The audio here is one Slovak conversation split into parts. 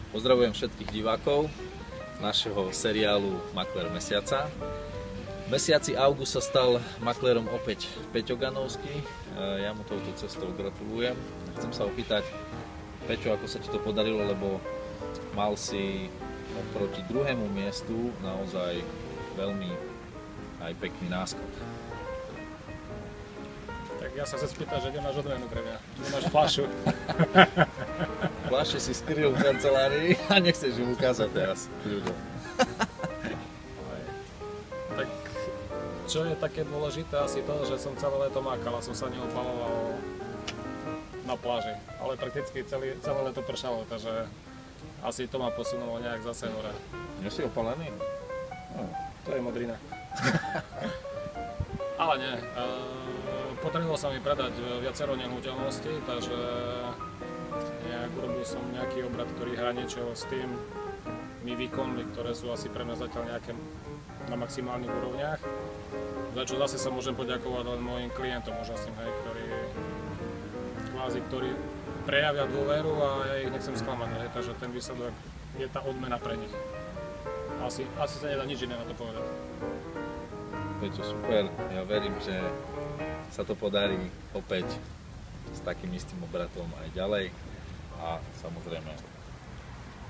Pozdravujem všetkých divákov našeho seriálu Maklér mesiaca. V mesiaci august sa stal maklérom opäť Peťo Ganovský. Ja mu touto cestou gratulujem. Chcem sa opýtať, Peťo, ako sa ti to podarilo, lebo mal si oproti druhému miestu naozaj veľmi aj pekný náskok. Tak ja sa chcem spýtať, že nemáš odmenu pre mňa, nemáš fľašu. Fľaše si skryl v kancelárii a nechceš ju ukázať teraz ľuďom. Tak čo je také dôležité asi to, že som celé leto mákal a som sa neopaloval na pláži. Ale prakticky celé leto pršalo, takže asi to ma posunulo nejak zase hore. Nie si opalený? To je modrina. Ale nie. Podarilo sa mi predať viacero nehnuteľností, takže urobil som nejaký obrad, ktorý hraničil s tými výkonmi, ktoré sú asi pre mňa zatiaľ nejaké na maximálnych úrovniach. Za čo zase sa môžem poďakovať len mojim klientom úžasným, ktorí prejavia dôveru a ja ich nechcem sklamať, takže ten výsledok je tá odmena pre nich. Asi sa nedá nič iné na to povedať. Peťo, super. Ja verím, že sa to podarí opäť s takým istým obratom aj ďalej a samozrejme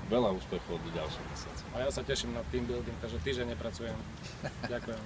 veľa úspechov do ďalších mesiacov. A ja sa teším na team building, takže týždeň nepracujem. Ďakujem.